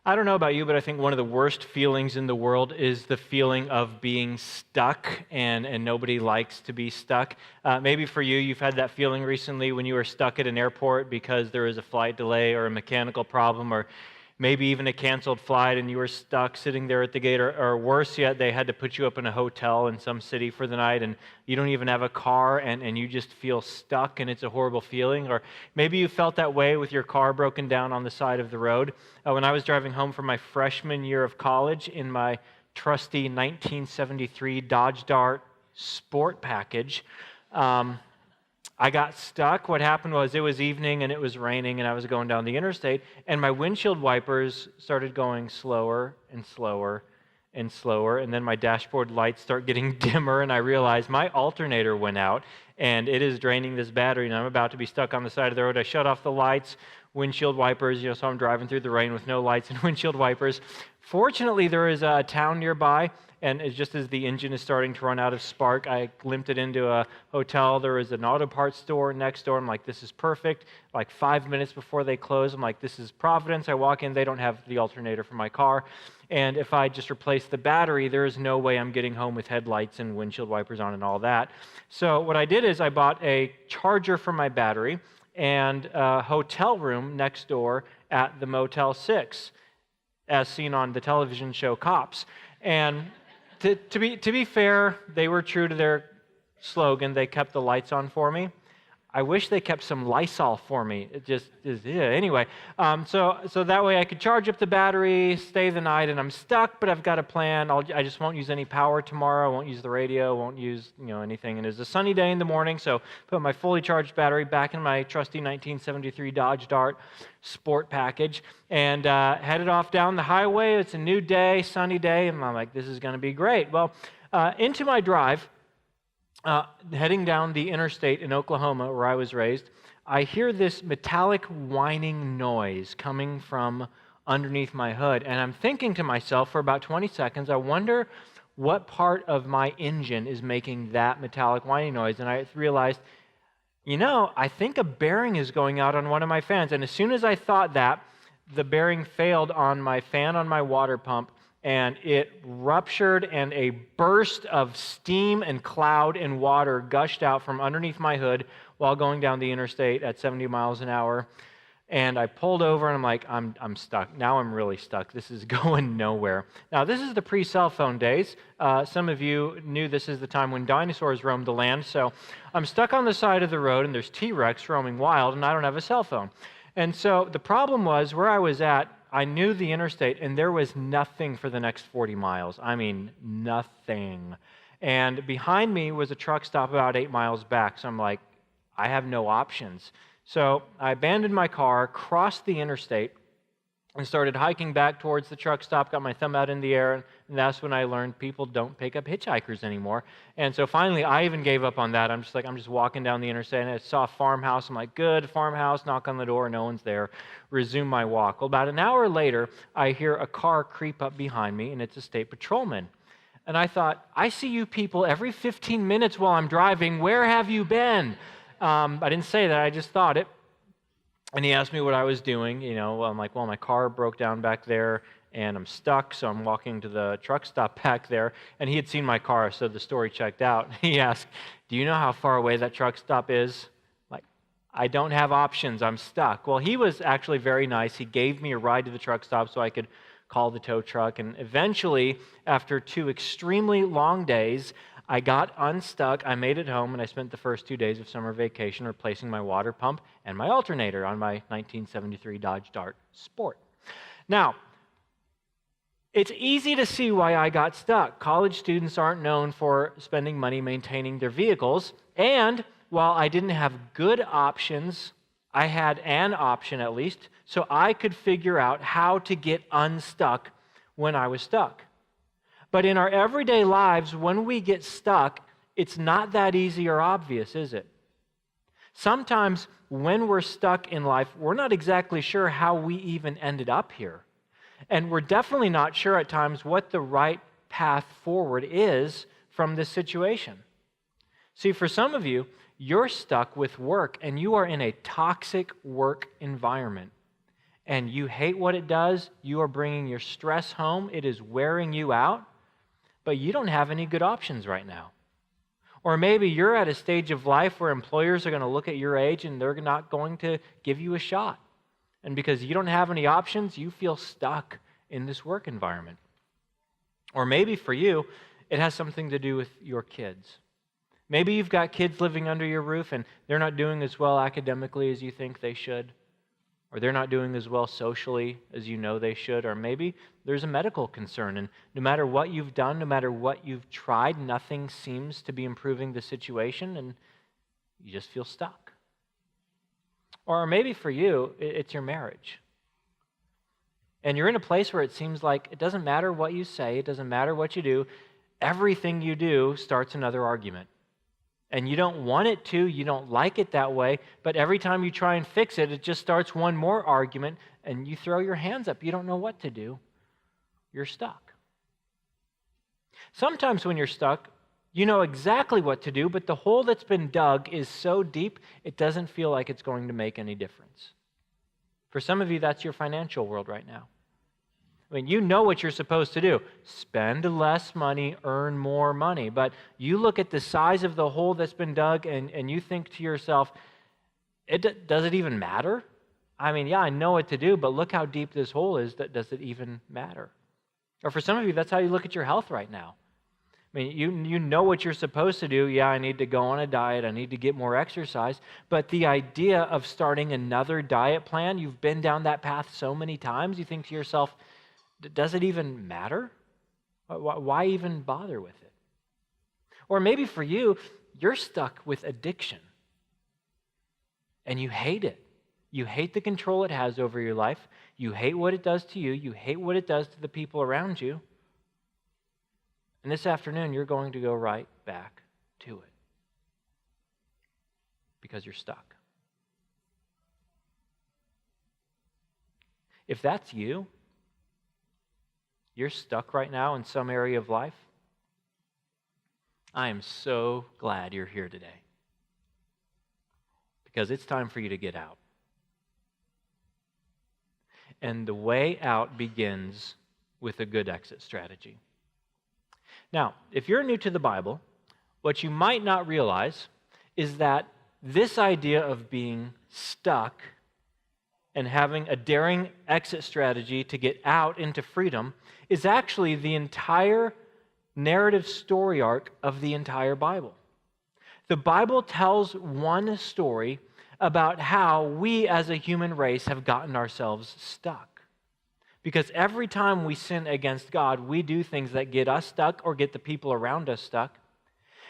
I don't know about you, but I think one of the worst feelings in the world is the feeling of being stuck, and nobody likes to be stuck. Maybe for you, you've had that feeling recently when you were stuck at an airport because there was a flight delay or a mechanical problem, or maybe even a canceled flight and you were stuck sitting there at the gate, or worse yet, they had to put you up in a hotel in some city for the night and you don't even have a car and you just feel stuck and it's a horrible feeling. Or maybe you felt that way with your car broken down on the side of the road. When I was driving home from my freshman year of college in my trusty 1973 Dodge Dart Sport package, I got stuck. What happened was it was evening and it was raining and I was going down the interstate and my windshield wipers started going slower and slower and slower, and then my dashboard lights start getting dimmer and I realized my alternator went out and it is draining this battery and I'm about to be stuck on the side of the road. I shut off the lights, windshield wipers, so I'm driving through the rain with no lights and windshield wipers. Fortunately, there is a town nearby, and just as the engine is starting to run out of spark, I glimpsed it into a hotel. There was an auto parts store next door. I'm like, this is perfect. Like 5 minutes before they close, I'm like, this is Providence. I walk in, they don't have the alternator for my car. And if I just replace the battery, there is no way I'm getting home with headlights and windshield wipers on and all that. So what I did is I bought a charger for my battery and a hotel room next door at the Motel 6, as seen on the television show Cops. And to be fair, they were true to their slogan. They kept the lights on for me. I wish they kept some Lysol for me. It just is, yeah. Anyway, so that way I could charge up the battery, stay the night, and I'm stuck, but I've got a plan. I just won't use any power tomorrow. I won't use the radio. Won't use anything. And it's a sunny day in the morning, so put my fully charged battery back in my trusty 1973 Dodge Dart Sport package and headed off down the highway. It's a new day, sunny day, and I'm like, this is going to be great. Well, into my drive, heading down the interstate in Oklahoma, where I was raised, I hear this metallic whining noise coming from underneath my hood. And I'm thinking to myself for about 20 seconds, I wonder what part of my engine is making that metallic whining noise. And I realized, I think a bearing is going out on one of my fans. And as soon as I thought that, the bearing failed on my fan on my water pump, and it ruptured, and a burst of steam and cloud and water gushed out from underneath my hood while going down the interstate at 70 miles an hour. And I pulled over, and I'm like, I'm stuck. Now I'm really stuck. This is going nowhere. Now, this is the pre-cell phone days. Some of you knew this is the time when dinosaurs roamed the land. So I'm stuck on the side of the road, and there's T-Rex roaming wild, and I don't have a cell phone. And so the problem was, where I was at, I knew the interstate, and there was nothing for the next 40 miles. I mean, nothing. And behind me was a truck stop about 8 miles back. So I'm like, I have no options. So I abandoned my car, crossed the interstate, and started hiking back towards the truck stop, got my thumb out in the air, and that's when I learned people don't pick up hitchhikers anymore. And so finally, I even gave up on that. I'm just walking down the interstate, and I saw a farmhouse. I'm like, good, farmhouse, knock on the door, no one's there. Resume my walk. Well, about an hour later, I hear a car creep up behind me, and it's a state patrolman. And I thought, I see you people every 15 minutes while I'm driving. Where have you been? I didn't say that, I just thought it. And he asked me what I was doing. I'm like, well, my car broke down back there, and I'm stuck, so I'm walking to the truck stop back there. And he had seen my car, so the story checked out. He asked, do you know how far away that truck stop is? Like, I don't have options. I'm stuck. Well, he was actually very nice. He gave me a ride to the truck stop so I could call the tow truck. And eventually, after 2 extremely long days, I got unstuck, I made it home, and I spent the first 2 days of summer vacation replacing my water pump and my alternator on my 1973 Dodge Dart Sport. Now, it's easy to see why I got stuck. College students aren't known for spending money maintaining their vehicles, and while I didn't have good options, I had an option at least, so I could figure out how to get unstuck when I was stuck. But in our everyday lives, when we get stuck, it's not that easy or obvious, is it? Sometimes when we're stuck in life, we're not exactly sure how we even ended up here. And we're definitely not sure at times what the right path forward is from this situation. See, for some of you, you're stuck with work and you are in a toxic work environment. and you hate what it does, you are bringing your stress home, it is wearing you out, but you don't have any good options right now. Or maybe you're at a stage of life where employers are going to look at your age and they're not going to give you a shot. And because you don't have any options, you feel stuck in this work environment. Or maybe for you, it has something to do with your kids. Maybe you've got kids living under your roof and they're not doing as well academically as you think they should. Or they're not doing as well socially as you know they should. Or maybe there's a medical concern, and no matter what you've done, no matter what you've tried, nothing seems to be improving the situation, and you just feel stuck. Or maybe for you, it's your marriage. And you're in a place where it seems like it doesn't matter what you say, it doesn't matter what you do, everything you do starts another argument. And you don't want it to, you don't like it that way, but every time you try and fix it, it just starts one more argument, and you throw your hands up. You don't know what to do. You're stuck. Sometimes when you're stuck, you know exactly what to do, but the hole that's been dug is so deep, it doesn't feel like it's going to make any difference. For some of you, that's your financial world right now. I mean, you know what you're supposed to do. Spend less money, earn more money. But you look at the size of the hole that's been dug and you think to yourself, does it even matter? I mean, yeah, I know what to do, but look how deep this hole is. Does it even matter? Or for some of you, that's how you look at your health right now. I mean, you know what you're supposed to do. Yeah, I need to go on a diet. I need to get more exercise. But the idea of starting another diet plan, you've been down that path so many times, you think to yourself, does it even matter? Why even bother with it? Or maybe for you, you're stuck with addiction. And you hate it. You hate the control it has over your life. You hate what it does to you. You hate what it does to the people around you. And this afternoon, you're going to go right back to it. Because you're stuck. If that's you, you're stuck right now in some area of life, I am so glad you're here today. Because it's time for you to get out. And the way out begins with a good exit strategy. Now, if you're new to the Bible, what you might not realize is that this idea of being stuck and having a daring exit strategy to get out into freedom is actually the entire narrative story arc of the entire Bible. The Bible tells one story about how we as a human race have gotten ourselves stuck. Because every time we sin against God, we do things that get us stuck or get the people around us stuck.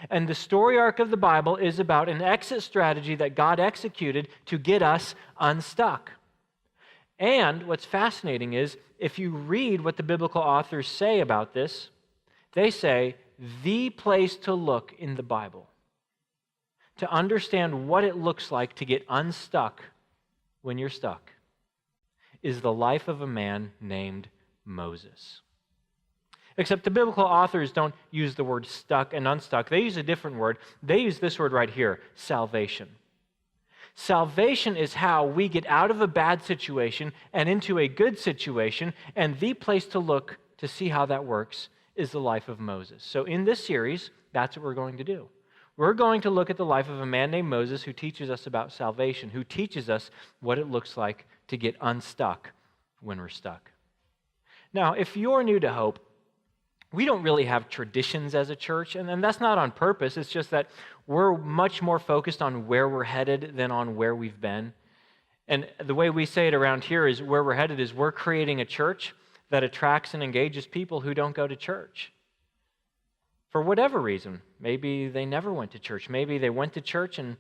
And the story arc of the Bible is about an exit strategy that God executed to get us unstuck. And what's fascinating is, if you read what the biblical authors say about this, they say the place to look in the Bible to understand what it looks like to get unstuck when you're stuck is the life of a man named Moses. Except the biblical authors don't use the word stuck and unstuck. They use a different word. They use this word right here, salvation. Salvation is how we get out of a bad situation and into a good situation, and the place to look to see how that works is the life of Moses. So in this series, that's what we're going to do. We're going to look at the life of a man named Moses who teaches us about salvation, who teaches us what it looks like to get unstuck when we're stuck. Now, if you're new to Hope, we don't really have traditions as a church, and that's not on purpose. It's just that we're much more focused on where we're headed than on where we've been. And the way we say it around here is where we're headed is we're creating a church that attracts and engages people who don't go to church. For whatever reason. Maybe they never went to church. Maybe they went to church and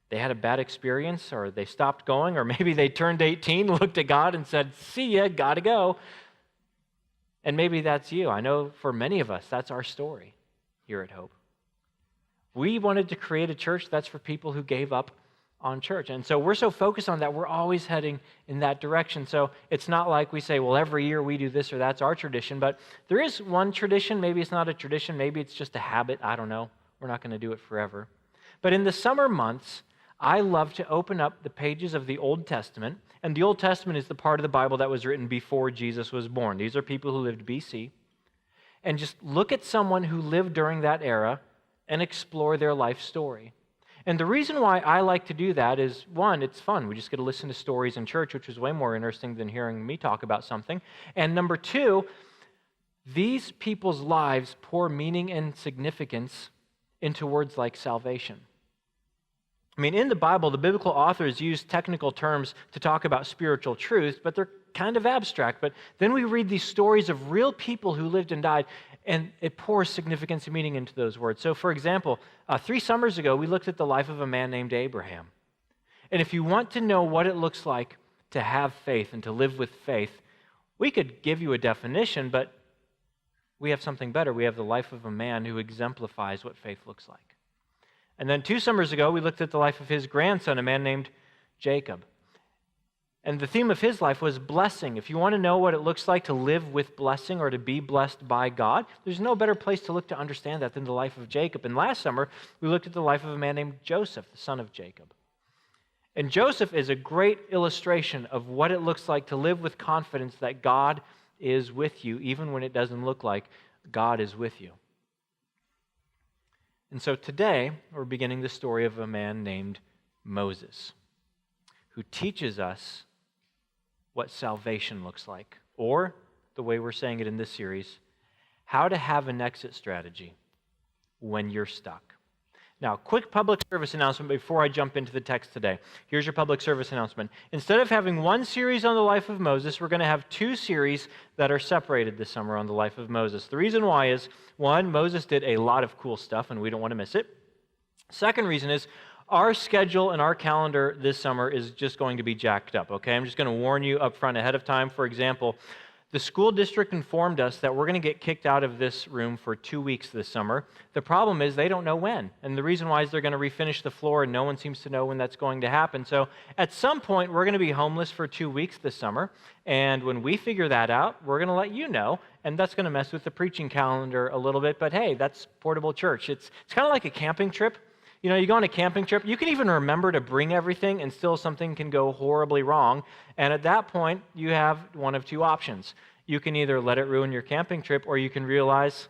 they had a bad experience, or they stopped going, or maybe they turned 18, looked at God and said, "See ya, gotta go." And maybe that's you. I know for many of us, that's our story here at Hope. We wanted to create a church that's for people who gave up on church. And so we're so focused on that, we're always heading in that direction. So it's not like we say, well, every year we do this or that's our tradition. But there is one tradition. Maybe it's not a tradition. Maybe it's just a habit. I don't know. We're not going to do it forever. But in the summer months, I love to open up the pages of the Old Testament, and the Old Testament is the part of the Bible that was written before Jesus was born. These are people who lived BC, and just look at someone who lived during that era and explore their life story. And the reason why I like to do that is, one, it's fun. We just get to listen to stories in church, which is way more interesting than hearing me talk about something. And number two, these people's lives pour meaning and significance into words like salvation. I mean, in the Bible, the biblical authors use technical terms to talk about spiritual truths, but they're kind of abstract. But then we read these stories of real people who lived and died, and it pours significance and meaning into those words. So, for example, 3 summers ago, we looked at the life of a man named Abraham. And if you want to know what it looks like to have faith and to live with faith, we could give you a definition, but we have something better. We have the life of a man who exemplifies what faith looks like. And then 2 summers ago, we looked at the life of his grandson, a man named Jacob. And the theme of his life was blessing. If you want to know what it looks like to live with blessing or to be blessed by God, there's no better place to look to understand that than the life of Jacob. And last summer, we looked at the life of a man named Joseph, the son of Jacob. And Joseph is a great illustration of what it looks like to live with confidence that God is with you, even when it doesn't look like God is with you. And so today, we're beginning the story of a man named Moses, who teaches us what salvation looks like, or, the way we're saying it in this series, how to have an exit strategy when you're stuck. Now, quick public service announcement before I jump into the text today. Here's your public service announcement. Instead of having one series on the life of Moses, we're going to have 2 series that are separated this summer on the life of Moses. The reason why is, one, Moses did a lot of cool stuff, and we don't want to miss it. Second reason is, our schedule and our calendar this summer is just going to be jacked up, okay? I'm just going to warn you up front ahead of time. For example, the school district informed us that we're going to get kicked out of this room for 2 weeks this summer. The problem is they don't know when. And the reason why is they're going to refinish the floor, and no one seems to know when that's going to happen. So at some point, we're going to be homeless for 2 weeks this summer. And when we figure that out, we're going to let you know. And that's going to mess with the preaching calendar a little bit. But hey, that's portable church. It's kind of like a camping trip. You know, you go on a camping trip, you can even remember to bring everything, and still something can go horribly wrong. And at that point, you have one of 2 options. You can either let it ruin your camping trip, or you can realize,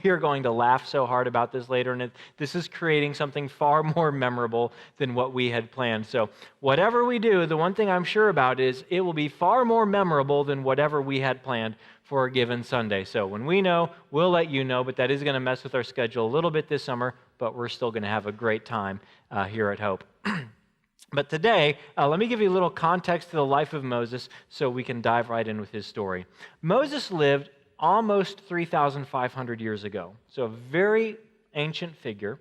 we are going to laugh so hard about this later, and this is creating something far more memorable than what we had planned. So whatever we do, the one thing I'm sure about is it will be far more memorable than whatever we had planned for a given Sunday. So when we know, we'll let you know, but that is going to mess with our schedule a little bit this summer, but we're still going to have a great time here at Hope. But today, let me give you a little context to the life of Moses so we can dive right in with his story. Moses lived almost 3,500 years ago, so a very ancient figure,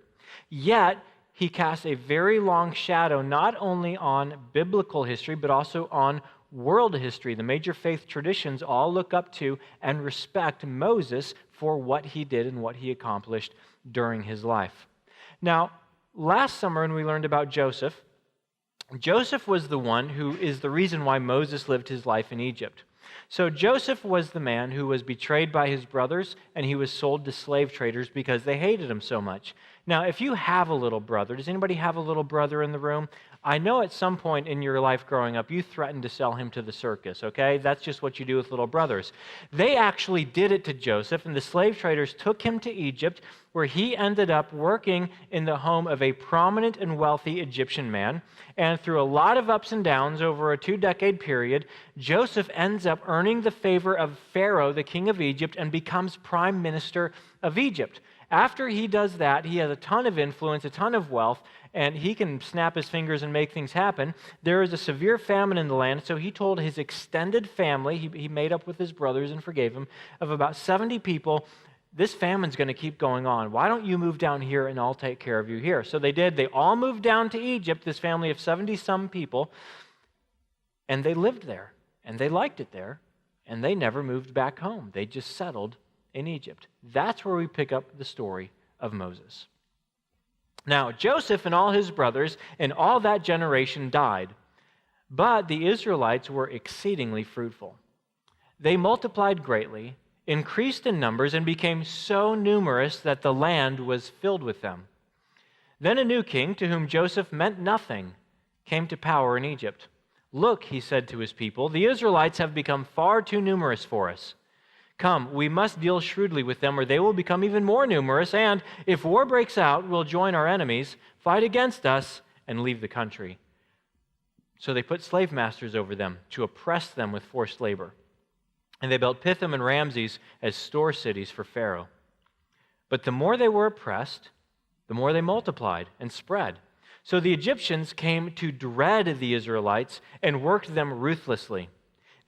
yet he casts a very long shadow not only on biblical history, but also on world history. The major faith traditions all look up to and respect Moses for what he did and what he accomplished during his life. Now, last summer when we learned about Joseph was the one who is the reason why Moses lived his life in Egypt. So Joseph was the man who was betrayed by his brothers, and he was sold to slave traders because they hated him so much. Now, if you have a little brother, does anybody have a little brother in the room? I know at some point in your life growing up, you threatened to sell him to the circus, okay? That's just what you do with little brothers. They actually did it to Joseph, and the slave traders took him to Egypt, where he ended up working in the home of a prominent and wealthy Egyptian man. And through a lot of ups and downs over a 2-decade period, Joseph ends up earning the favor of Pharaoh, the king of Egypt, and becomes prime minister of Egypt. After he does that, he has a ton of influence, a ton of wealth, and he can snap his fingers and make things happen. There is a severe famine in the land, so he told his extended family, he made up with his brothers and forgave them, of about 70 people, this famine's going to keep going on. Why don't you move down here and I'll take care of you here? So they did. They all moved down to Egypt, this family of 70-some people, and they lived there, and they liked it there, and they never moved back home. They just settled in Egypt. That's where we pick up the story of Moses. Now, Joseph and all his brothers and all that generation died, but the Israelites were exceedingly fruitful. They multiplied greatly, increased in numbers, and became so numerous that the land was filled with them. Then a new king, to whom Joseph meant nothing, came to power in Egypt. Look, he said to his people, the Israelites have become far too numerous for us. Come, we must deal shrewdly with them, or they will become even more numerous, and if war breaks out, we'll join our enemies, fight against us, and leave the country. So they put slave masters over them to oppress them with forced labor. And they built Pithom and Ramses as store cities for Pharaoh. But the more they were oppressed, the more they multiplied and spread. So the Egyptians came to dread the Israelites and worked them ruthlessly.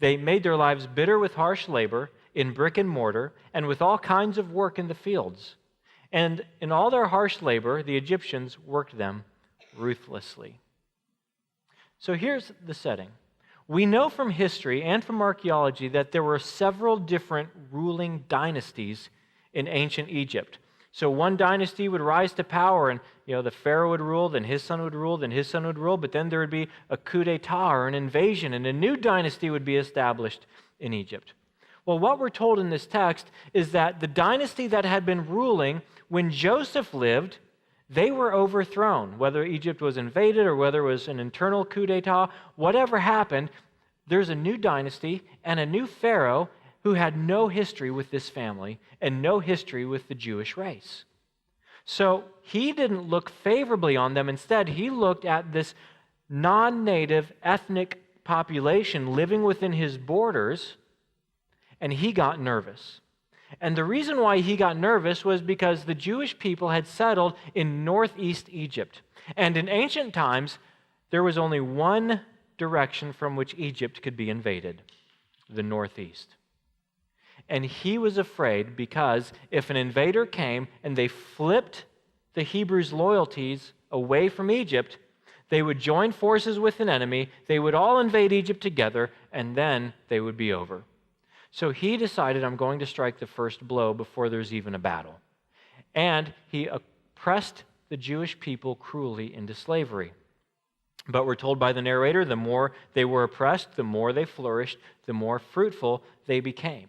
They made their lives bitter with harsh labor in brick and mortar and with all kinds of work in the fields. And in all their harsh labor, the Egyptians worked them ruthlessly. So here's the setting. We know from history and from archaeology that there were several different ruling dynasties in ancient Egypt. So one dynasty would rise to power, and the Pharaoh would rule, then his son would rule, then his son would rule, but then there would be a coup d'etat or an invasion, and a new dynasty would be established in Egypt. Well, what we're told in this text is that the dynasty that had been ruling when Joseph lived, they were overthrown. Whether Egypt was invaded or whether it was an internal coup d'etat, whatever happened, there's a new dynasty and a new Pharaoh who had no history with this family and no history with the Jewish race. So he didn't look favorably on them. Instead, he looked at this non-native ethnic population living within his borders, and he got nervous. And the reason why he got nervous was because the Jewish people had settled in northeast Egypt. And in ancient times, there was only one direction from which Egypt could be invaded, the northeast. And he was afraid because if an invader came and they flipped the Hebrews' loyalties away from Egypt, they would join forces with an enemy, they would all invade Egypt together, and then they would be over. So he decided, I'm going to strike the first blow before there's even a battle. And he oppressed the Jewish people cruelly into slavery. But we're told by the narrator, the more they were oppressed, the more they flourished, the more fruitful they became.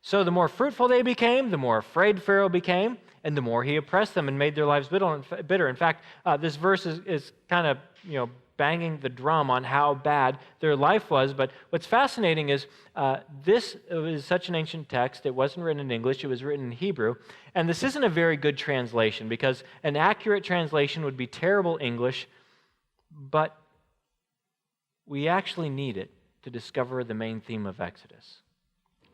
So the more fruitful they became, the more afraid Pharaoh became, and the more he oppressed them and made their lives bitter. In fact, this verse is kind of, banging the drum on how bad their life was. But what's fascinating is this is such an ancient text. It wasn't written in English. It was written in Hebrew. And this isn't a very good translation because an accurate translation would be terrible English, but we actually need it to discover the main theme of Exodus.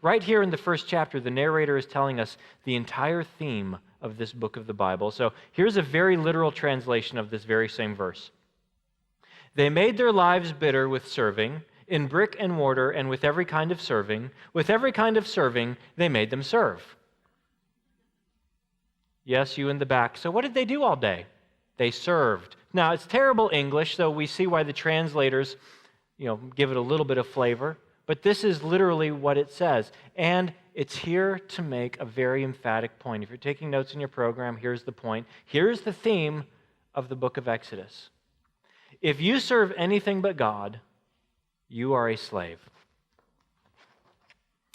Right here in the first chapter, the narrator is telling us the entire theme of this book of the Bible. So here's a very literal translation of this very same verse. They made their lives bitter with serving, in brick and mortar and with every kind of serving. With every kind of serving, they made them serve. Yes, you in the back. So what did they do all day? They served. Now, it's terrible English, so we see why the translators, give it a little bit of flavor. But this is literally what it says. And it's here to make a very emphatic point. If you're taking notes in your program, here's the point. Here's the theme of the book of Exodus. If you serve anything but God, you are a slave.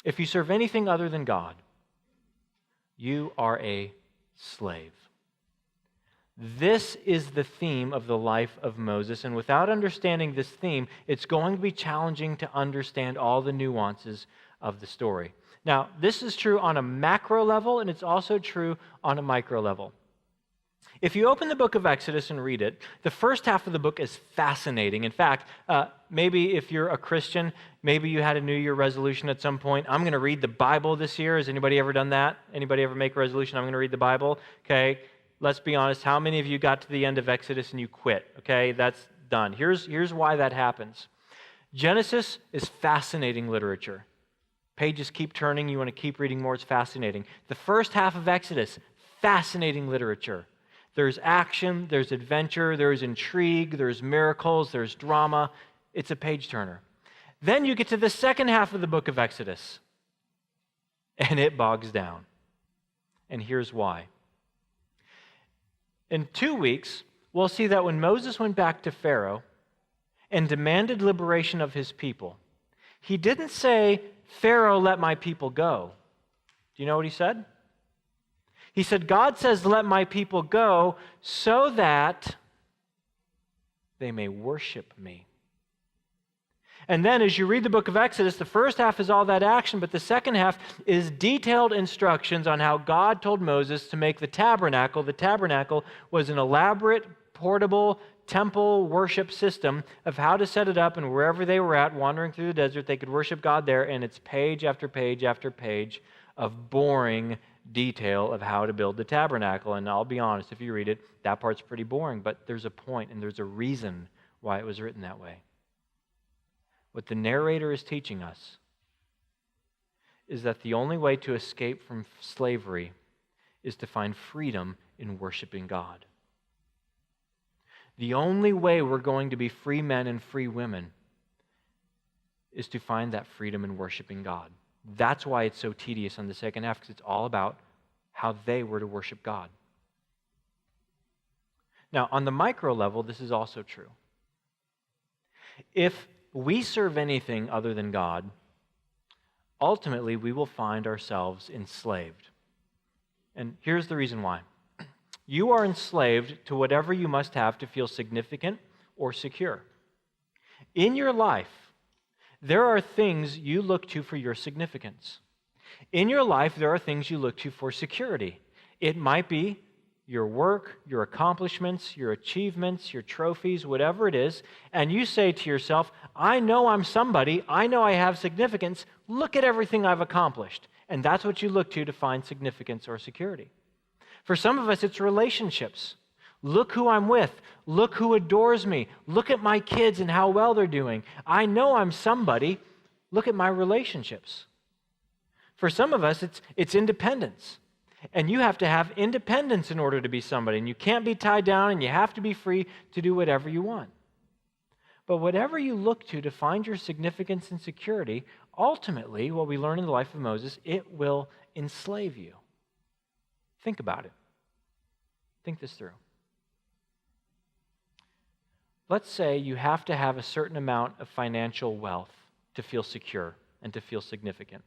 If you serve anything other than God, you are a slave. This is the theme of the life of Moses, and without understanding this theme, it's going to be challenging to understand all the nuances of the story. Now, this is true on a macro level, and it's also true on a micro level. If you open the book of Exodus and read it, the first half of the book is fascinating. In fact, maybe if you're a Christian, maybe you had a New Year resolution at some point. I'm going to read the Bible this year. Has anybody ever done that? Anybody ever make a resolution? I'm going to read the Bible. Okay, let's be honest. How many of you got to the end of Exodus and you quit? Okay, that's done. Here's why that happens. Genesis is fascinating literature. Pages keep turning. You want to keep reading more. It's fascinating. The first half of Exodus, fascinating literature. There's action, there's adventure, there's intrigue, there's miracles, there's drama. It's a page turner. Then you get to the second half of the book of Exodus, and it bogs down. And here's why. In 2 weeks, we'll see that when Moses went back to Pharaoh and demanded liberation of his people, he didn't say, "Pharaoh, let my people go." Do you know what he said? He said, God says, let my people go so that they may worship me. And then as you read the book of Exodus, the first half is all that action, but the second half is detailed instructions on how God told Moses to make the tabernacle. The tabernacle was an elaborate, portable temple worship system of how to set it up, and wherever they were at, wandering through the desert, they could worship God there, and it's page after page after page of boring detail of how to build the tabernacle. And I'll be honest, if you read it, that part's pretty boring, but there's a point and there's a reason why it was written that way. What the narrator is teaching us is that the only way to escape from slavery is to find freedom in worshiping God. The only way we're going to be free men and free women is to find that freedom in worshiping God. That's why it's so tedious on the second half, because it's all about how they were to worship God. Now, on the micro level, this is also true. If we serve anything other than God, ultimately we will find ourselves enslaved. And here's the reason why. You are enslaved to whatever you must have to feel significant or secure. In your life, there are things you look to for your significance. In your life, there are things you look to for security. It might be your work, your accomplishments, your achievements, your trophies, whatever it is, and you say to yourself, I know I'm somebody, I know I have significance, look at everything I've accomplished. And that's what you look to find significance or security. For some of us, it's relationships. Look who I'm with. Look who adores me. Look at my kids and how well they're doing. I know I'm somebody. Look at my relationships. For some of us, it's independence. And you have to have independence in order to be somebody. And you can't be tied down, and you have to be free to do whatever you want. But whatever you look to find your significance and security, ultimately, what we learn in the life of Moses, it will enslave you. Think about it. Think this through. Let's say you have to have a certain amount of financial wealth to feel secure and to feel significant.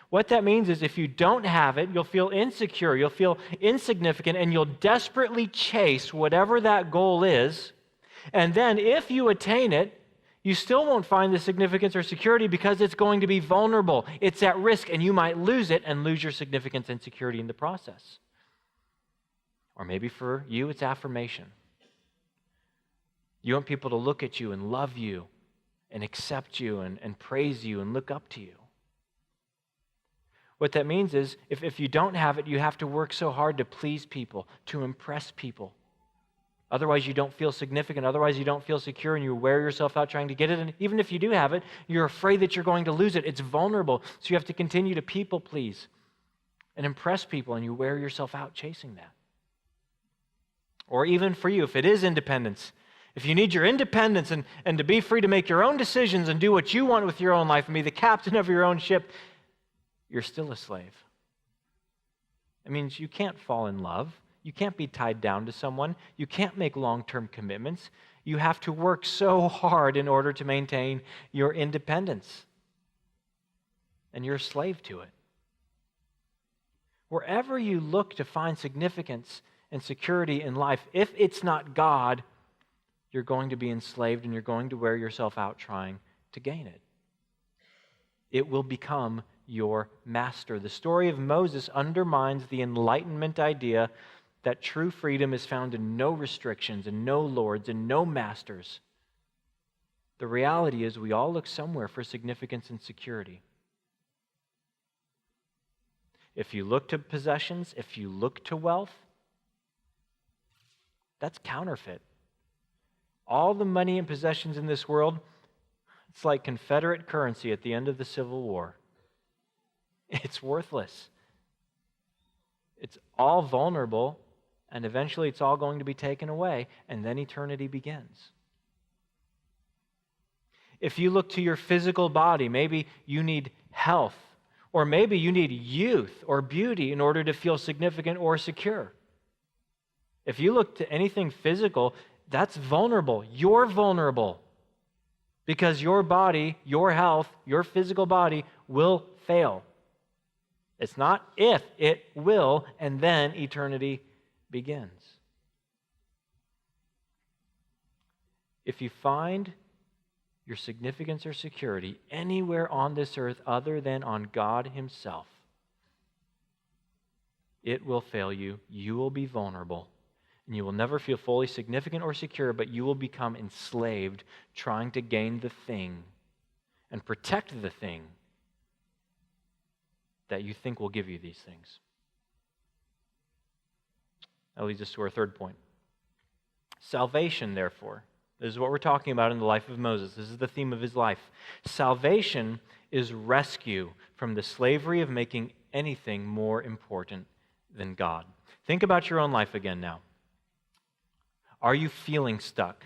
What that means is if you don't have it, you'll feel insecure, you'll feel insignificant, and you'll desperately chase whatever that goal is. And then if you attain it, you still won't find the significance or security because it's going to be vulnerable. It's at risk, and you might lose it and lose your significance and security in the process. Or maybe for you, it's affirmation. You want people to look at you and love you and accept you and praise you and look up to you. What that means is if you don't have it, you have to work so hard to please people, to impress people. Otherwise, you don't feel significant. Otherwise, you don't feel secure, and you wear yourself out trying to get it. And even if you do have it, you're afraid that you're going to lose it. It's vulnerable. So you have to continue to people please and impress people, and you wear yourself out chasing that. Or even for you, if it is independence, if you need your independence and to be free to make your own decisions and do what you want with your own life and be the captain of your own ship, you're still a slave. It means you can't fall in love. You can't be tied down to someone. You can't make long-term commitments. You have to work so hard in order to maintain your independence. And you're a slave to it. Wherever you look to find significance and security in life, if it's not God, you're going to be enslaved and you're going to wear yourself out trying to gain it. It will become your master. The story of Moses undermines the Enlightenment idea that true freedom is found in no restrictions and no lords and no masters. The reality is we all look somewhere for significance and security. If you look to possessions, if you look to wealth, that's counterfeit. All the money and possessions in this world, it's like Confederate currency at the end of the Civil War. It's worthless. It's all vulnerable, and eventually it's all going to be taken away, and then eternity begins. If you look to your physical body, maybe you need health, or maybe you need youth or beauty in order to feel significant or secure. If you look to anything physical, that's vulnerable. You're vulnerable because your body, your health, your physical body will fail. It's not if, it will, and then eternity begins. If you find your significance or security anywhere on this earth other than on God Himself, it will fail you. You will be vulnerable, and you will never feel fully significant or secure, but you will become enslaved trying to gain the thing and protect the thing that you think will give you these things. That leads us to our third point. Salvation, therefore. This is what we're talking about in the life of Moses. This is the theme of his life. Salvation is rescue from the slavery of making anything more important than God. Think about your own life again now. Are you feeling stuck?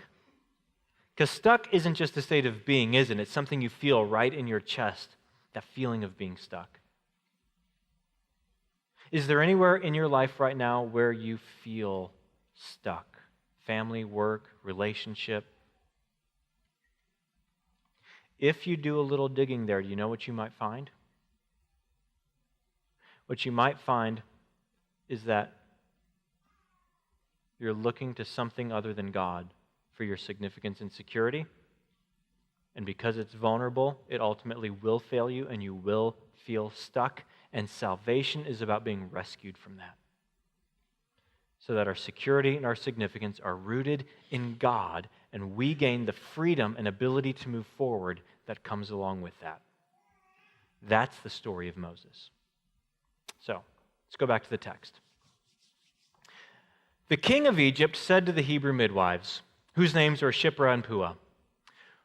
Because stuck isn't just a state of being, is it? It's something you feel right in your chest, that feeling of being stuck. Is there anywhere in your life right now where you feel stuck? Family, work, relationship? If you do a little digging there, do you know what you might find? What you might find is that you're looking to something other than God for your significance and security. And because it's vulnerable, it ultimately will fail you and you will feel stuck. And salvation is about being rescued from that, so that our security and our significance are rooted in God, and we gain the freedom and ability to move forward that comes along with that. That's the story of Moses. So, let's go back to the text. The king of Egypt said to the Hebrew midwives, whose names are Shiphrah and Puah,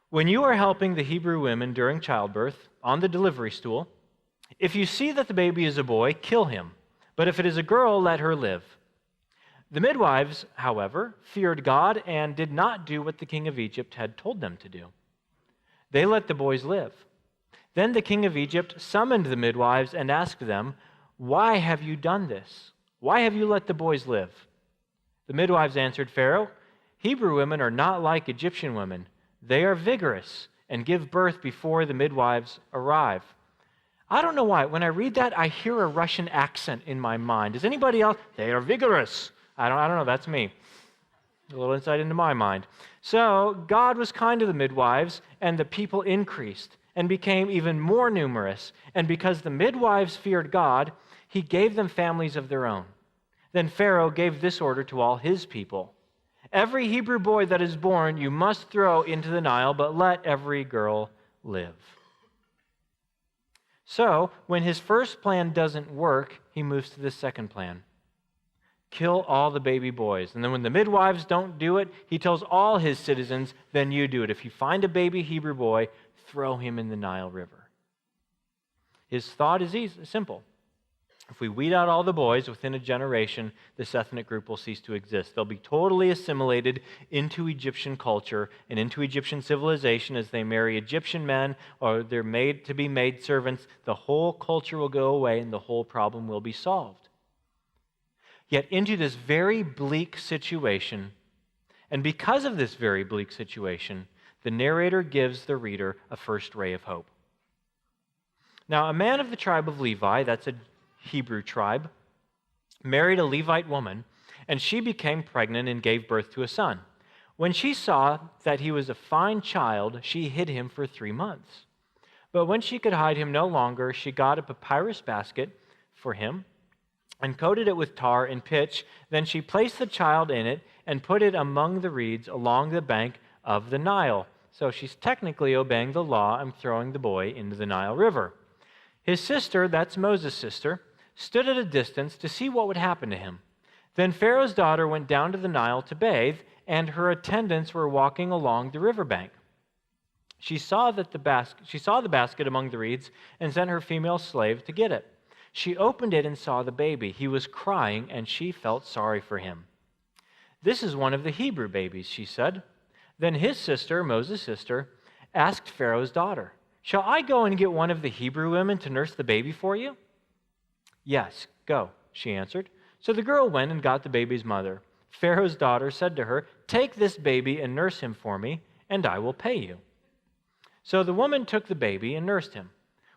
"When you are helping the Hebrew women during childbirth on the delivery stool, if you see that the baby is a boy, kill him. But if it is a girl, let her live." The midwives, however, feared God and did not do what the king of Egypt had told them to do. They let the boys live. Then the king of Egypt summoned the midwives and asked them, "Why have you done this? Why have you let the boys live?" The midwives answered Pharaoh, "Hebrew women are not like Egyptian women. They are vigorous and give birth before the midwives arrive." I don't know why. When I read that, I hear a Russian accent in my mind. Does anybody else? They are vigorous. I don't know. That's me. A little insight into my mind. So God was kind to the midwives, and the people increased and became even more numerous. And because the midwives feared God, He gave them families of their own. Then Pharaoh gave this order to all his people: "Every Hebrew boy that is born you must throw into the Nile, but let every girl live." So, when his first plan doesn't work, he moves to the second plan. Kill all the baby boys. And then when the midwives don't do it, he tells all his citizens, then you do it. If you find a baby Hebrew boy, throw him in the Nile River. His thought is simple. If we weed out all the boys within a generation, this ethnic group will cease to exist. They'll be totally assimilated into Egyptian culture and into Egyptian civilization as they marry Egyptian men or they're made to be maid servants. The whole culture will go away and the whole problem will be solved. Yet into this very bleak situation, and because of this very bleak situation, the narrator gives the reader a first ray of hope. Now, a man of the tribe of Levi, that's a Hebrew tribe, married a Levite woman, and she became pregnant and gave birth to a son. When she saw that he was a fine child, she hid him for 3 months. But when she could hide him no longer, she got a papyrus basket for him and coated it with tar and pitch. Then she placed the child in it and put it among the reeds along the bank of the Nile. So she's technically obeying the law and throwing the boy into the Nile River. His sister, that's Moses' sister, stood at a distance to see what would happen to him. Then Pharaoh's daughter went down to the Nile to bathe, and her attendants were walking along the riverbank. She saw the basket among the reeds and sent her female slave to get it. She opened it and saw the baby. He was crying, and she felt sorry for him. "This is one of the Hebrew babies," she said. Then his sister, Moses' sister, asked Pharaoh's daughter, "Shall I go and get one of the Hebrew women to nurse the baby for you?" "Yes, go," she answered. So the girl went and got the baby's mother. Pharaoh's daughter said to her, "Take this baby and nurse him for me, and I will pay you." So the woman took the baby and nursed him.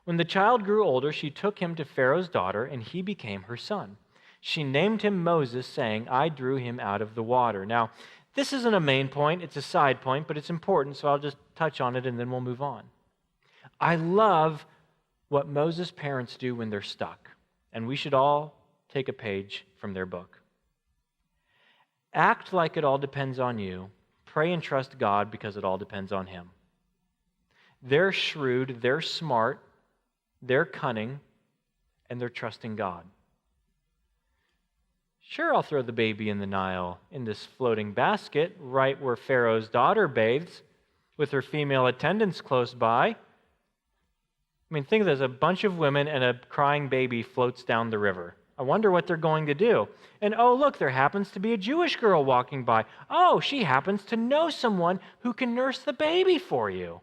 When the child grew older, she took him to Pharaoh's daughter, and he became her son. She named him Moses, saying, I drew him out of the water. Now, this isn't a main point, it's a side point, but it's important, so I'll just touch on it and then we'll move on. I love what Moses' parents do when they're stuck, and we should all take a page from their book. Act like it all depends on you. Pray and trust God because it all depends on Him. They're shrewd, they're smart, they're cunning, and they're trusting God. Sure, I'll throw the baby in the Nile, in this floating basket, right where Pharaoh's daughter bathes, with her female attendants close by. I mean, think of this, a bunch of women and a crying baby floats down the river. I wonder what they're going to do. And oh, look, there happens to be a Jewish girl walking by. Oh, she happens to know someone who can nurse the baby for you.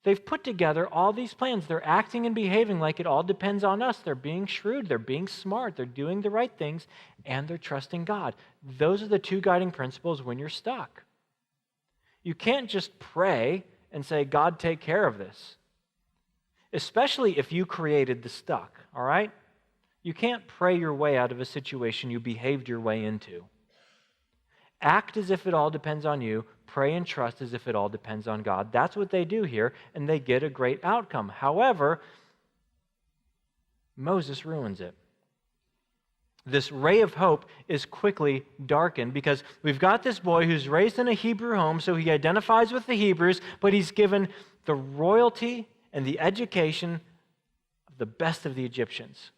They've put together all these plans. They're acting and behaving like it all depends on us. They're being shrewd. They're being smart. They're doing the right things, and they're trusting God. Those are the two guiding principles when you're stuck. You can't just pray and say, God, take care of this. Especially if you created the stuck, all right? You can't pray your way out of a situation you behaved your way into. Act as if it all depends on you. Pray and trust as if it all depends on God. That's what they do here, and they get a great outcome. However, Moses ruins it. This ray of hope is quickly darkened because we've got this boy who's raised in a Hebrew home, so he identifies with the Hebrews, but he's given the royalty and the education of the best of the Egyptians.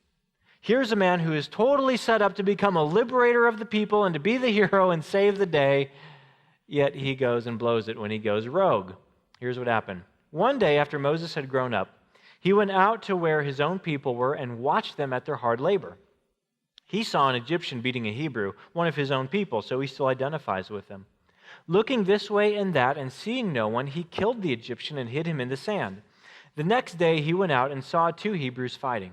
Here's a man who is totally set up to become a liberator of the people and to be the hero and save the day, yet he goes and blows it when he goes rogue. Here's what happened. One day after Moses had grown up, he went out to where his own people were and watched them at their hard labor. He saw an Egyptian beating a Hebrew, one of his own people, so he still identifies with them. Looking this way and that and seeing no one, he killed the Egyptian and hid him in the sand. The next day he went out and saw two Hebrews fighting.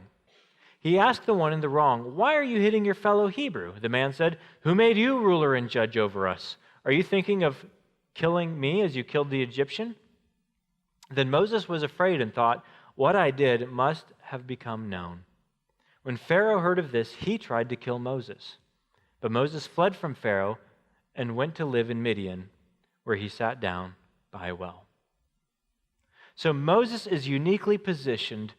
He asked the one in the wrong, "Why are you hitting your fellow Hebrew?" The man said, "Who made you ruler and judge over us? Are you thinking of killing me as you killed the Egyptian?" Then Moses was afraid and thought, "What I did must have become known." When Pharaoh heard of this, he tried to kill Moses. But Moses fled from Pharaoh and went to live in Midian, where he sat down by a well. So Moses is uniquely positioned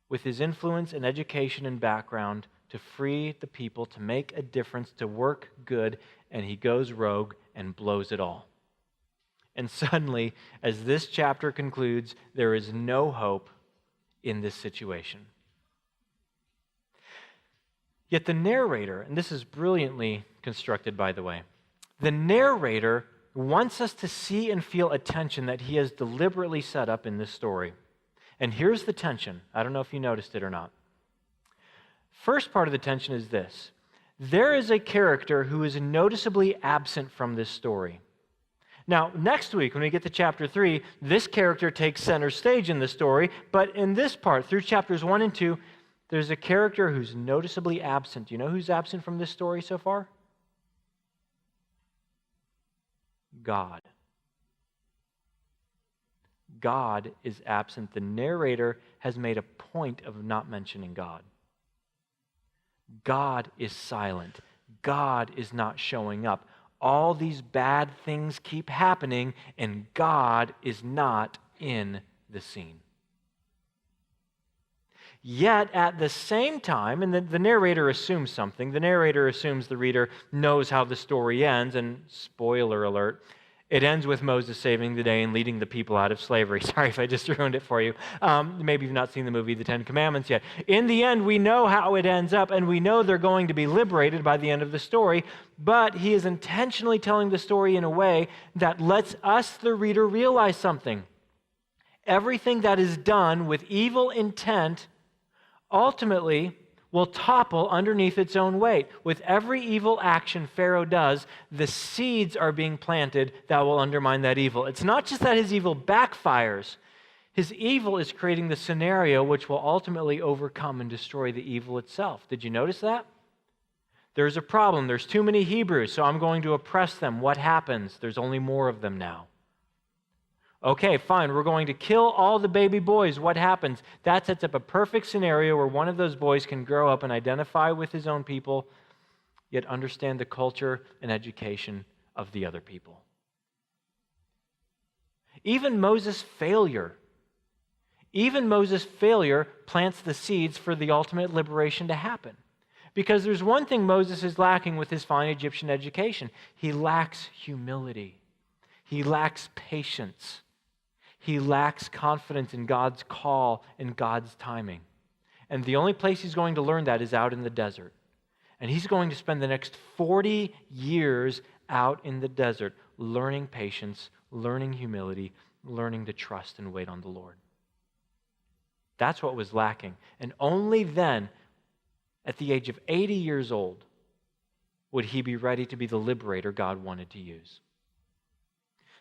with his influence and education and background to free the people, to make a difference, to work good, and he goes rogue and blows it all. And suddenly, as this chapter concludes, there is no hope in this situation. Yet the narrator, and this is brilliantly constructed, by the way, the narrator wants us to see and feel a tension that he has deliberately set up in this story. And here's the tension. I don't know if you noticed it or not. First part of the tension is this. There is a character who is noticeably absent from this story. Now, next week, when we get to chapter 3, this character takes center stage in the story, but in this part, through chapters 1 and 2, there's a character who's noticeably absent. Do you know who's absent from this story so far? God. God is absent. The narrator has made a point of not mentioning God. God is silent. God is not showing up. All these bad things keep happening, and God is not in the scene. Yet at the same time, and the narrator assumes something, the narrator assumes the reader knows how the story ends, and spoiler alert, it ends with Moses saving the day and leading the people out of slavery. Sorry if I just ruined it for you. Maybe you've not seen the movie The Ten Commandments yet. In the end, we know how it ends up, and we know they're going to be liberated by the end of the story, but he is intentionally telling the story in a way that lets us, the reader, realize something. Everything that is done with evil intent ultimately will topple underneath its own weight. With every evil action Pharaoh does, the seeds are being planted that will undermine that evil. It's not just that his evil backfires. His evil is creating the scenario which will ultimately overcome and destroy the evil itself. Did you notice that? There's a problem. There's too many Hebrews, so I'm going to oppress them. What happens? There's only more of them now. Okay, fine, we're going to kill all the baby boys. What happens? That sets up a perfect scenario where one of those boys can grow up and identify with his own people, yet understand the culture and education of the other people. Even Moses' failure plants the seeds for the ultimate liberation to happen. Because there's one thing Moses is lacking with his fine Egyptian education. He lacks humility. He lacks patience. He lacks confidence in God's call and God's timing. And the only place he's going to learn that is out in the desert. And he's going to spend the next 40 years out in the desert learning patience, learning humility, learning to trust and wait on the Lord. That's what was lacking. And only then, at the age of 80 years old, would he be ready to be the liberator God wanted to use.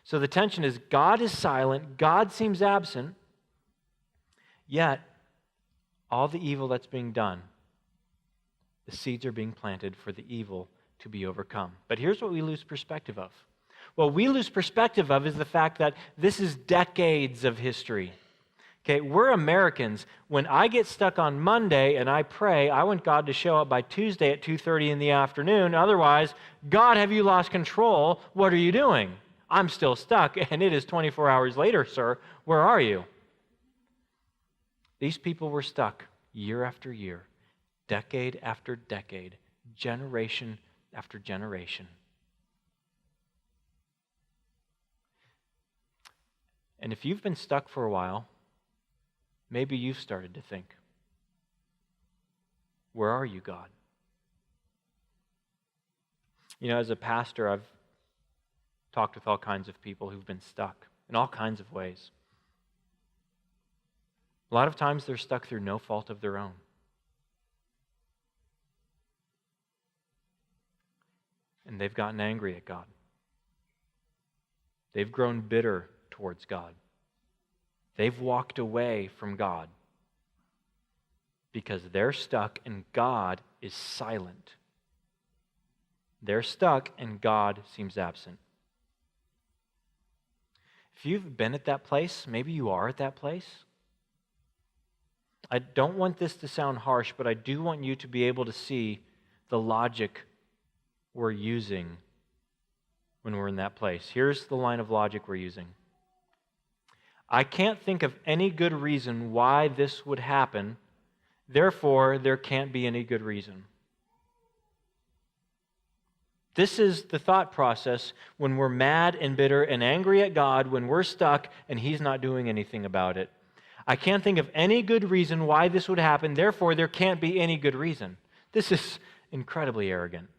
So the tension is God is silent, God seems absent, yet all the evil that's being done, the seeds are being planted for the evil to be overcome. But here's what we lose perspective of. What we lose perspective of is the fact that this is decades of history. Okay, we're Americans. When I get stuck on Monday and I pray, I want God to show up by Tuesday at 2:30 in the afternoon. Otherwise, God, have you lost control? What are you doing? I'm still stuck, and it is 24 hours later, sir. Where are you? These people were stuck year after year, decade after decade, generation after generation. And if you've been stuck for a while, maybe you've started to think, where are you, God? You know, as a pastor, I've talked with all kinds of people who've been stuck in all kinds of ways. A lot of times they're stuck through no fault of their own. And they've gotten angry at God. They've grown bitter towards God. They've walked away from God because they're stuck and God is silent. They're stuck and God seems absent. If you've been at that place, maybe you are at that place. I don't want this to sound harsh, but I do want you to be able to see the logic we're using when we're in that place. Here's the line of logic we're using. I can't think of any good reason why this would happen, therefore there can't be any good reason. This is the thought process when we're mad and bitter and angry at God, when we're stuck and He's not doing anything about it. I can't think of any good reason why this would happen, therefore there can't be any good reason. This is incredibly arrogant.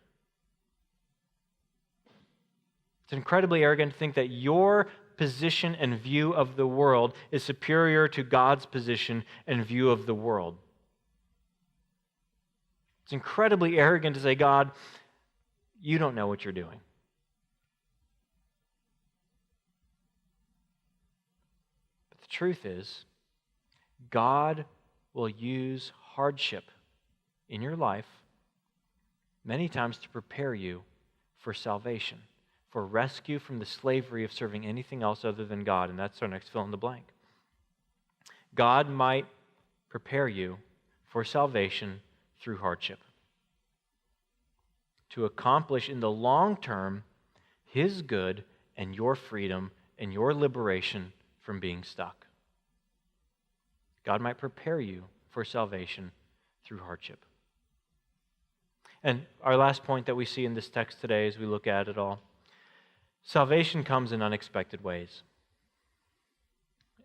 It's incredibly arrogant to think that your position and view of the world is superior to God's position and view of the world. It's incredibly arrogant to say, God, you don't know what you're doing. But the truth is, God will use hardship in your life many times to prepare you for salvation, for rescue from the slavery of serving anything else other than God, and that's our next fill in the blank. God might prepare you for salvation through hardship, to accomplish in the long term His good and your freedom and your liberation from being stuck. God might prepare you for salvation through hardship. And our last point that we see in this text today as we look at it all, salvation comes in unexpected ways.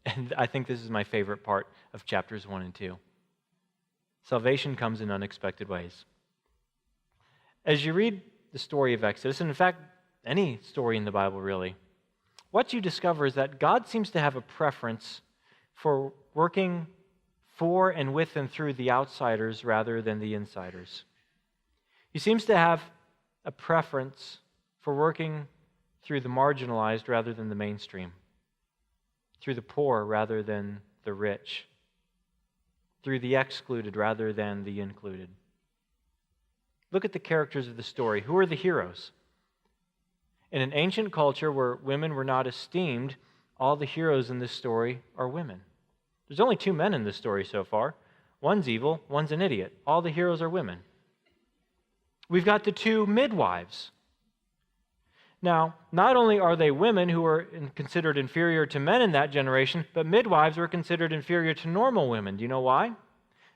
And I think this is my favorite part of chapters 1 and 2. Salvation comes in unexpected ways. As you read the story of Exodus, and in fact, any story in the Bible really, what you discover is that God seems to have a preference for working for and with and through the outsiders rather than the insiders. He seems to have a preference for working through the marginalized rather than the mainstream, through the poor rather than the rich, through the excluded rather than the included. Look at the characters of the story. Who are the heroes? In an ancient culture where women were not esteemed, all the heroes in this story are women. There's only two men in this story so far. One's evil, one's an idiot. All the heroes are women. We've got the two midwives. Now, not only are they women who were considered inferior to men in that generation, but midwives were considered inferior to normal women. Do you know why?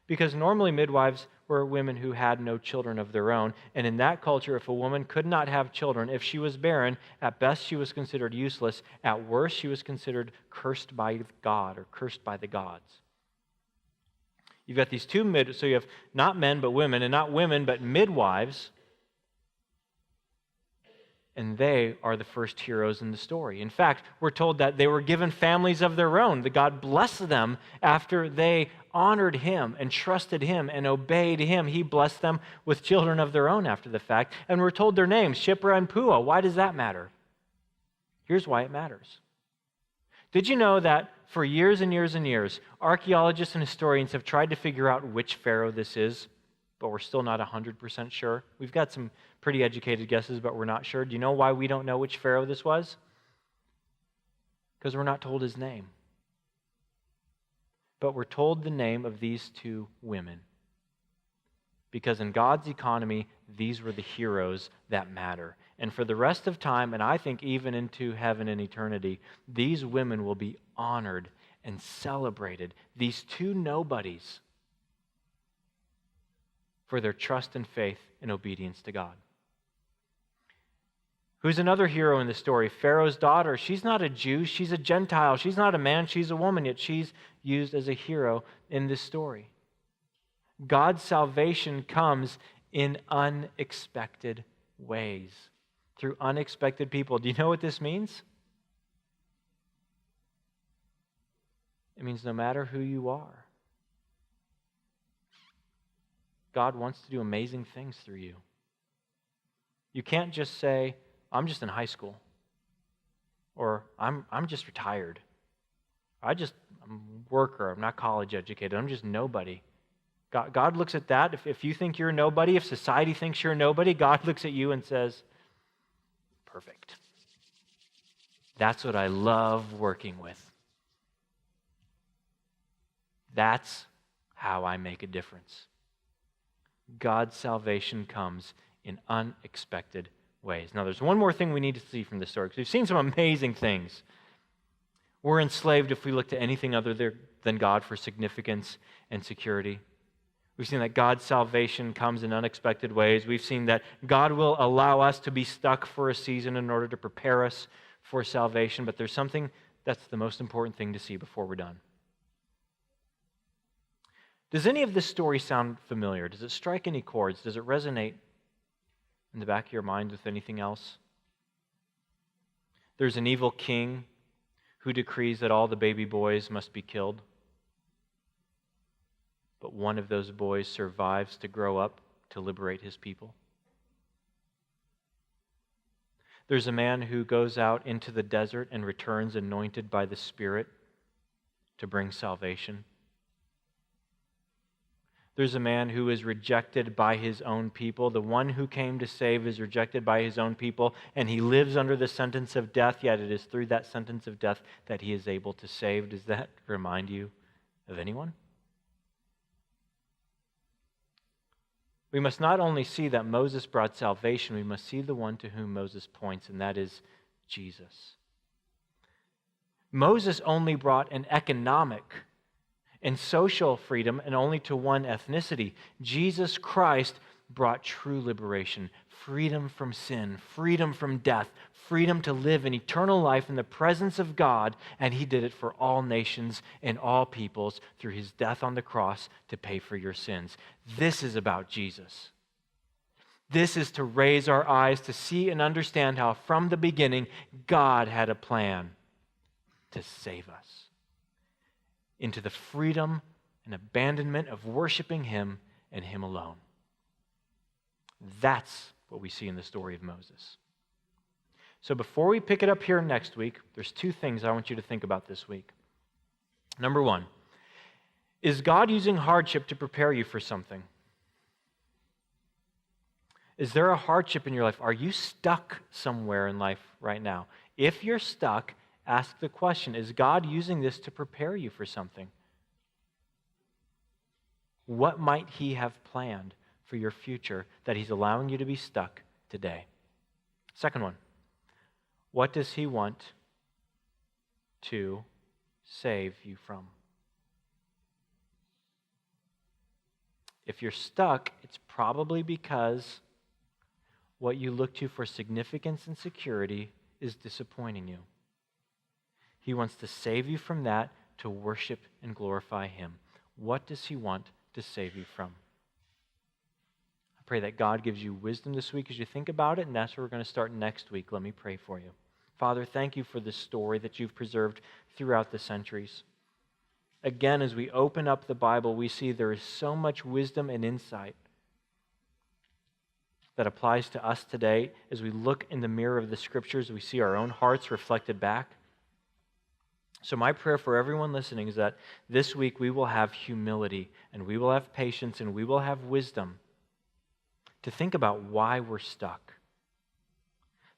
Because normally midwives were women who had no children of their own, and in that culture, if a woman could not have children, if she was barren, at best she was considered useless, at worst she was considered cursed by God or cursed by the gods. You've got these two so you have not men but women, and not women but midwives, and they are the first heroes in the story. In fact, we're told that they were given families of their own, that God blessed them after they honored Him and trusted Him and obeyed Him. He blessed them with children of their own after the fact. And we're told their names, Shiphrah and Puah. Why does that matter? Here's why it matters. Did you know that for years and years and years, archaeologists and historians have tried to figure out which pharaoh this is, but we're still not 100% sure? We've got some pretty educated guesses, but we're not sure. Do you know why we don't know which pharaoh this was? Because we're not told his name. But we're told the name of these two women. Because in God's economy, these were the heroes that matter. And for the rest of time, and I think even into heaven and eternity, these women will be honored and celebrated. These two nobodies for their trust and faith and obedience to God. Who's another hero in the story? Pharaoh's daughter. She's not a Jew, she's a Gentile. She's not a man, she's a woman, yet she's used as a hero in this story. God's salvation comes in unexpected ways, through unexpected people. Do you know what this means? It means no matter who you are, God wants to do amazing things through you. You can't just say, I'm just in high school, or I'm just retired. I'm a worker, I'm not college educated, I'm just nobody. God looks at that. If you think you're nobody, if society thinks you're nobody, God looks at you and says, perfect. That's what I love working with. That's how I make a difference. God's salvation comes in unexpected ways. Now, there's one more thing we need to see from this story, because we've seen some amazing things. We're enslaved if we look to anything other than God for significance and security. We've seen that God's salvation comes in unexpected ways. We've seen that God will allow us to be stuck for a season in order to prepare us for salvation. But there's something that's the most important thing to see before we're done. Does any of this story sound familiar? Does it strike any chords? Does it resonate in the back of your mind with anything else? There's an evil king who decrees that all the baby boys must be killed. But one of those boys survives to grow up to liberate his people. There's a man who goes out into the desert and returns anointed by the Spirit to bring salvation. There's a man who is rejected by his own people. The one who came to save is rejected by his own people, and he lives under the sentence of death, yet it is through that sentence of death that he is able to save. Does that remind you of anyone? We must not only see that Moses brought salvation, we must see the one to whom Moses points, and that is Jesus. Moses only brought an economic and social freedom, and only to one ethnicity. Jesus Christ brought true liberation, freedom from sin, freedom from death, freedom to live in eternal life in the presence of God, and he did it for all nations and all peoples through his death on the cross to pay for your sins. This is about Jesus. This is to raise our eyes to see and understand how from the beginning God had a plan to save us into the freedom and abandonment of worshiping him and him alone. That's what we see in the story of Moses. So before we pick it up here next week, there's two things I want you to think about this week. Number one, is God using hardship to prepare you for something? Is there a hardship in your life? Are you stuck somewhere in life right now? If you're stuck, ask the question, is God using this to prepare you for something? What might He have planned for your future that He's allowing you to be stuck today? Second one, what does He want to save you from? If you're stuck, it's probably because what you look to for significance and security is disappointing you. He wants to save you from that to worship and glorify Him. What does He want to save you from? I pray that God gives you wisdom this week as you think about it, and that's where we're going to start next week. Let me pray for you. Father, thank you for this story that you've preserved throughout the centuries. Again, as we open up the Bible, we see there is so much wisdom and insight that applies to us today. As we look in the mirror of the Scriptures, we see our own hearts reflected back. So my prayer for everyone listening is that this week we will have humility and we will have patience and we will have wisdom to think about why we're stuck.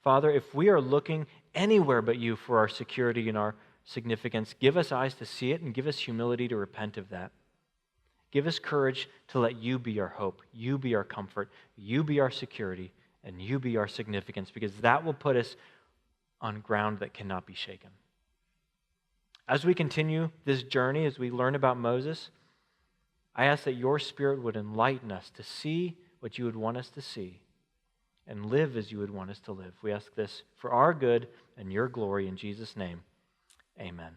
Father, if we are looking anywhere but you for our security and our significance, give us eyes to see it and give us humility to repent of that. Give us courage to let you be our hope, you be our comfort, you be our security, and you be our significance, because that will put us on ground that cannot be shaken. As we continue this journey, as we learn about Moses, I ask that your Spirit would enlighten us to see what you would want us to see and live as you would want us to live. We ask this for our good and your glory in Jesus' name. Amen.